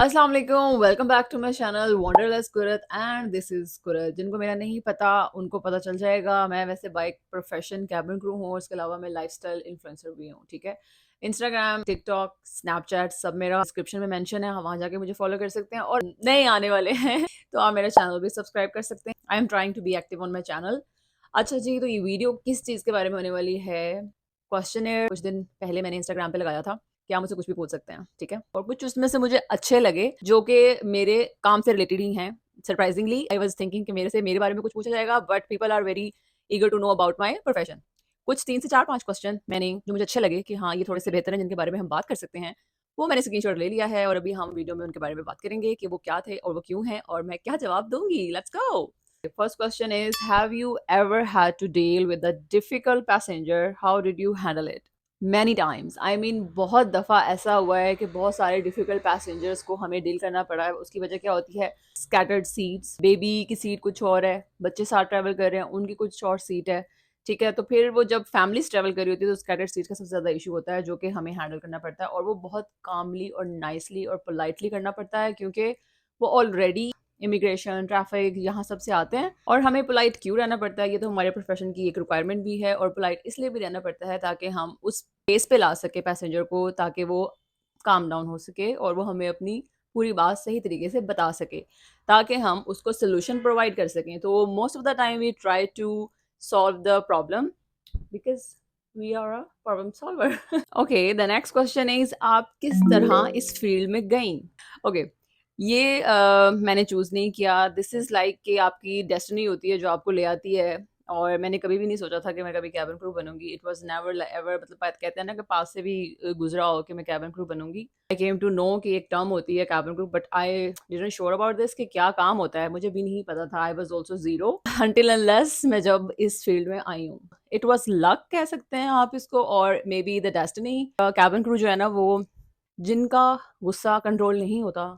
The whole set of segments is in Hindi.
अस्सलाम वालेकुम, welcome back to my channel wanderlust Qurat and this is Qurat. जिनको मेरा नहीं पता उनको पता चल जाएगा। मैं वैसे बाइक प्रोफेशन कैबिन क्रू हूँ, उसके अलावा मैं लाइफस्टाइल इन्फ्लुएंसर भी हूँ। ठीक है, इंस्टाग्राम, टिकटॉक, स्नैपचैट सब मेरा डिस्क्रिप्शन में मेंशन है, वहाँ जाके मुझे फॉलो कर सकते हैं। और नए आने वाले हैं तो आप मेरा चैनल भी सब्सक्राइब कर सकते हैं। I am trying to be active on my channel. अच्छा जी, तो ये वीडियो किस चीज़ के बारे में होने वाली है? क्वेश्चन है, कुछ दिन पहले मैंने इंस्टाग्राम पे लगाया था कि आप मुझसे कुछ भी पूछ सकते हैं। ठीक है, और कुछ उसमें से मुझे अच्छे लगे जो कि मेरे काम से रिलेटेड ही हैं। सरप्राइजिंगली आई वाज थिंकिंग कि मेरे बारे में कुछ पूछा जाएगा, but people are very eager to know about my profession. कुछ 3 से 4-5 क्वेश्चन मैंने जो मुझे अच्छे लगे कि हाँ, ये थोड़े से बेहतर हैं, जिनके बारे में हम बात कर सकते हैं, वो मैंने स्क्रीनशॉट ले लिया है और अभी हम वीडियो में उनके बारे में बात करेंगे कि वो क्या थे और वो क्यों हैं और मैं क्या जवाब दूँगी। Let's go! The first question is, have you ever had to deal with a difficult passenger? How did you handle it? Many times, I mean बहुत दफ़ा ऐसा हुआ है कि बहुत सारे डिफ़िकल्ट पैसेंजर्स को हमें डील करना पड़ा है। उसकी वजह क्या होती है? स्कैटर्ड सीट्स, बेबी की सीट कुछ और है, बच्चे साथ ट्रैवल कर रहे हैं, उनकी कुछ और सीट है। ठीक है, तो फिर वो जब फैमिलीज ट्रैवल कर रही होती है तो स्कैटर्ड सीट का सबसे ज़्यादा इशू होता है, जो कि हमें हैंडल करना पड़ता है और वो बहुत कामली और नाइसली और पोलाइटली करना पड़ता है, क्योंकि वो ऑलरेडी इमिग्रेशन, ट्रैफिक यहाँ सब से आते हैं और हमें पोलाइट क्यों रहना पड़ता है? ये तो हमारे प्रोफेशन की एक रिक्वायरमेंट भी है, और पोलाइट इसलिए भी रहना पड़ता है ताकि हम उस पेस पे ला सके पैसेंजर को, ताकि वो काम डाउन हो सके और वो हमें अपनी पूरी बात सही तरीके से बता सके, ताकि हम उसको सोल्यूशन प्रोवाइड कर सकें। तो most of the time we try to solve the problem because we are a problem solver. Okay, the next question is, आप किस तरह इस फील्ड में गई? ओके, ये मैंने चूज़ नहीं किया। दिस इज़ लाइक कि आपकी डेस्टिनी होती है जो आपको ले आती है, और मैंने कभी भी नहीं सोचा था कि मैं कभी केबिन क्रू बनूँगी। इट वाज़ नेवर एवर, मतलब कहते हैं ना कि पास से भी गुज़रा हो कि मैं केबिन क्रू बनूँगी। आई केम टू नो कि एक टर्म होती है cabin crew, but I didn't sure about this कि क्या काम होता है, मुझे भी नहीं पता था। I was also zero until unless मैं जब इस फील्ड में आई हूँ। इट वाज़ लक कह सकते हैं आप इसको, और maybe the destiny. Cabin crew जो है ना, वो जिनका गुस्सा कंट्रोल नहीं होता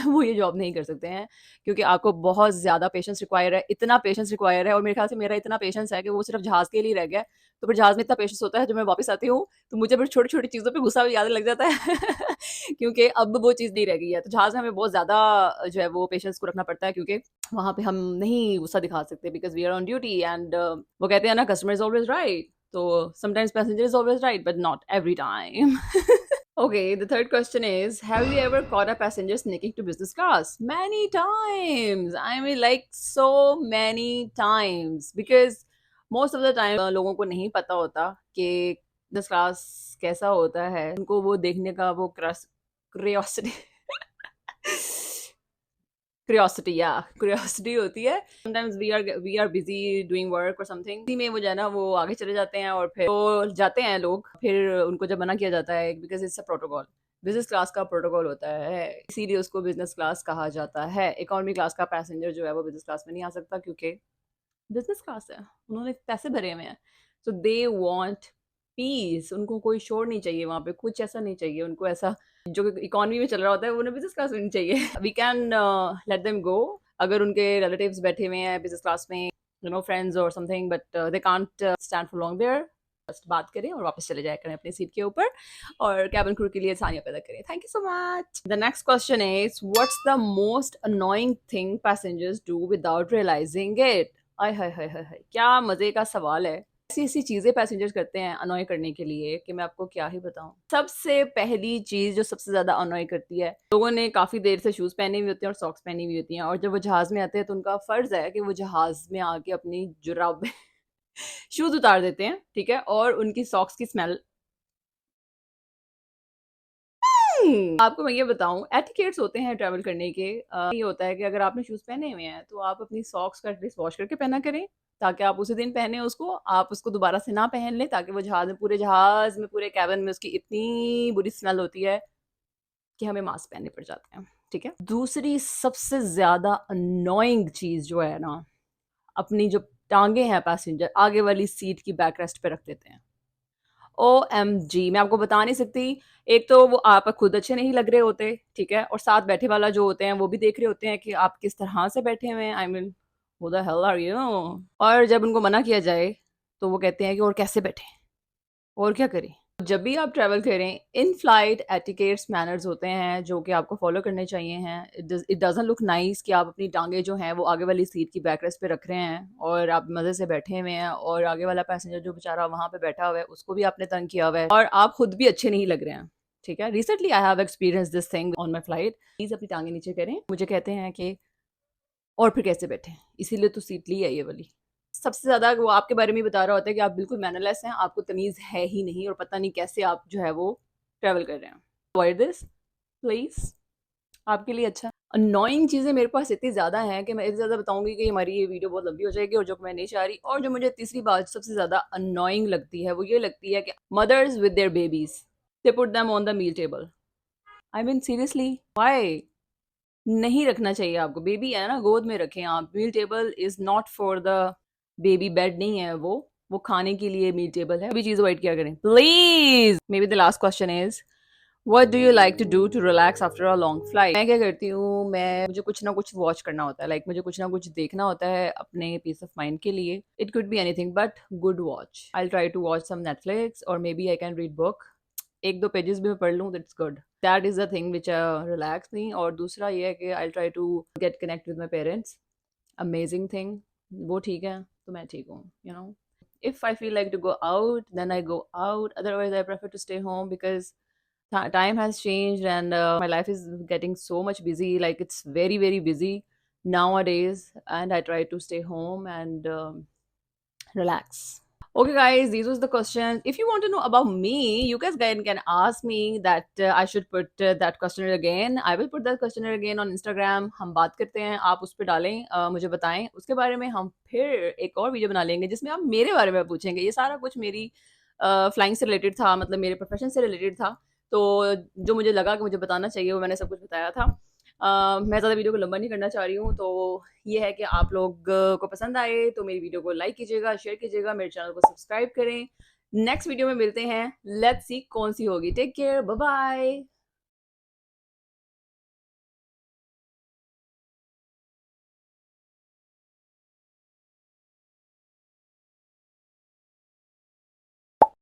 वो ये जॉब नहीं कर सकते हैं, क्योंकि आपको बहुत ज़्यादा पेशेंस रिक्वायर है, इतना पेशेंस रिक्वायर है, और मेरे ख्याल से मेरा इतना पेशेंस है कि वो सिर्फ जहाज़ के लिए रह गया है। तो फिर जहाज़ में इतना पेशेंस होता है, जब मैं वापस आती हूँ तो मुझे फिर छोटी-छोटी चीज़ों पे गुस्सा भी याद लग जाता है क्योंकि अब वो चीज़ नहीं रह गई है। तो जहाज़ में हमें बहुत ज़्यादा जो है वो पेशेंस को रखना पड़ता है, क्योंकि वहाँ पे हम नहीं गुस्सा दिखा सकते, because we are on duty and वो कहते हैं ना, कस्टमर इज़ ऑलवेज़ राइट। तो sometimes passenger is always right, but not every time. Okay, the third question is, have you ever caught a passenger sneaking to business class? Many times. I mean, like so many times. Because most of the time लोगों को नहीं पता होता कि business class कैसा होता है। उनको वो देखने का वो क्यूरियोसिटी क्यूरियोसिटी या क्यूरियोसिटी होती है। Sometimes we are busy doing work और समथिंग, इसी में वो जो है ना वो आगे चले जाते हैं, और फिर वो जाते हैं लोग, फिर उनको जब मना किया जाता है, because it's a protocol, business class का प्रोटोकॉल होता है, इसीलिए उसको बिजनेस क्लास कहा जाता है। इकोनॉमी क्लास का पैसेंजर जो है वो बिजनेस क्लास में नहीं आ सकता, क्योंकि बिजनेस क्लास है, उन्होंने पैसे भरे हुए हैं। सो दे वांट पीस, उनको कोई शोर नहीं चाहिए वहाँ पे, कुछ ऐसा नहीं चाहिए उनको, ऐसा जो इकोनॉमी में चल रहा होता है वो उन्हें बिजनेस क्लास में नहीं चाहिए। We can let them go अगर उनके रिलेटिव्स बैठे हुए हैं बिजनेस क्लास में, यू नो फ्रेंड्स और something, but they can't stand for long there. बस बात करें और वापस चले जाया करें अपनी सीट के ऊपर, और कैबिन क्रू के लिए आसानियां पैदा करें। Thank you so much. The next question is, what's the most annoying thing passengers do without realising it? आय हाय हाय हाय हाय, क्या मजे का सवाल है। ऐसी ऐसी चीजें पैसेंजर्स करते हैं अनॉय करने के लिए कि मैं आपको क्या ही बताऊं। सबसे पहली चीज जो सबसे ज्यादा अनॉय करती है, लोगों ने काफी देर से शूज पहने हुए होते हैं और सॉक्स पहनी हुई होती हैं, और जब वो जहाज में आते हैं तो उनका फर्ज है कि वो जहाज में आके अपनी जुराब शूज उतार देते हैं, ठीक है, और उनकी सॉक्स की स्मेल। आपको मैं ये बताऊं, एटिकेट्स होते हैं ट्रैवल करने के। ये होता है कि अगर आपने शूज पहने हुए हैं तो आप अपनी सॉक्स का एटलीस्ट वॉश करके पहना करें, ताकि आप उसी दिन पहने उसको, आप उसको दोबारा से ना पहन लें, ताकि वो जहाज में पूरे कैबिन में उसकी इतनी बुरी स्मेल होती है कि हमें मास्क पहनने पड़ जाते हैं। ठीक है, दूसरी सबसे ज्यादा अनोइंग चीज जो है ना, अपनी जो टांगे हैं पैसेंजर आगे वाली सीट की बैक रेस्ट पे रख देते हैं। OMG, मैं आपको बता नहीं सकती। एक तो वो आप खुद अच्छे नहीं लग रहे होते, ठीक है, और साथ बैठे वाला जो होते हैं वो भी देख रहे होते हैं कि आप किस तरह से बैठे हुए हैं। I mean, who the hell are you? और जब उनको मना किया जाए तो वो कहते हैं कि और कैसे बैठे, और क्या करें। जब भी आप ट्रैवल करें, इन फ्लाइट एटिकेट्स मैनर्स होते हैं जो कि आपको फॉलो करने चाहिए हैं। इट डज़न्ट लुक नाइस कि आप अपनी टाँगें जो हैं वो आगे वाली सीट की बैकरेस्ट पे रख रहे हैं और आप मज़े से बैठे हुए हैं और आगे वाला पैसेंजर जो बेचारा वहाँ पे बैठा हुआ है उसको भी आपने तंग किया हुआ है और आप खुद भी अच्छे नहीं लग रहे हैं। ठीक है? Recently I have experienced this thing on my flight. Please अपनी टाँगें नीचे करें। मुझे कहते हैं कि और फिर कैसे बैठें? इसीलिए तो सीट ली है ये वाली। सबसे ज़्यादा वो आपके बारे में ही बता रहा होता है कि आप बिल्कुल मैनरलेस हैं, आपको तमीज़ है ही नहीं और पता नहीं कैसे आप जो है वो ट्रैवल कर रहे हैं। अवॉइड दिस प्लीज़, आपके लिए अच्छा है। अननोइंग चीज़ें मेरे पास इतनी ज़्यादा हैं कि मैं इतनी ज़्यादा बताऊँगी कि हमारी ये वीडियो बहुत लंबी हो जाएगी और जो कि मैं नहीं चाह रही। और जो मुझे तीसरी बात सबसे ज़्यादा अननोइंग लगती है, वो ये लगती है कि mothers with their babies, they put them on the meal table. I mean seriously why? नहीं रखना चाहिए आपको। बेबी है ना, गोद में रखें आप। Meal table is not for the baby, bed नहीं है वो खाने के लिए मील टेबल है। अभी चीज़ अवॉइड किया करें please. Maybe the last question is what do you like to do to relax after a long flight? मैं क्या करती हूँ, मैं मुझे कुछ ना कुछ वॉच करना होता है। लाइक मुझे कुछ ना कुछ देखना होता है अपने पीस ऑफ माइंड के लिए। It could be anything but good watch. I will try to watch some Netflix or maybe I can read book. 1-2 pages भी मैं पढ़ लूँ that's good. That is the thing which relax me. और दूसरा ये है कि I will try to get connect with my parents. Amazing thing. वो ठीक है तो मैं ठीक हूँ, you know. If I feel like to go out, then I go out. Otherwise, I prefer to stay home because time has changed and my life is getting so much busy. Like it's very, very busy nowadays, and I try to stay home and relax. Okay, guys, these was the questions. If you want to know about me, you guys can ask me that I should put that questionnaire again. I will put that questionnaire again on Instagram. हम बात करते हैं, आप उस पर डालें, मुझे बताएं उसके बारे में। हम फिर एक और वीडियो बना लेंगे जिसमें आप मेरे बारे में पूछेंगे। ये सारा कुछ मेरी फ्लाइंग से रिलेटेड था, मतलब मेरे प्रोफेशन से रिलेटेड था। तो जो मुझे लगा कि मुझे बताना चाहिए वो मैंने सब कुछ बताया था। मैं ज़्यादा वीडियो को लंबा नहीं करना चाह रही हूँ। तो ये है कि आप लोग को पसंद आए तो मेरी वीडियो को लाइक कीजिएगा, शेयर कीजिएगा, मेरे चैनल को सब्सक्राइब करें। नेक्स्ट वीडियो में मिलते हैं। लेट्स सी कौन सी होगी। Take care, bye bye.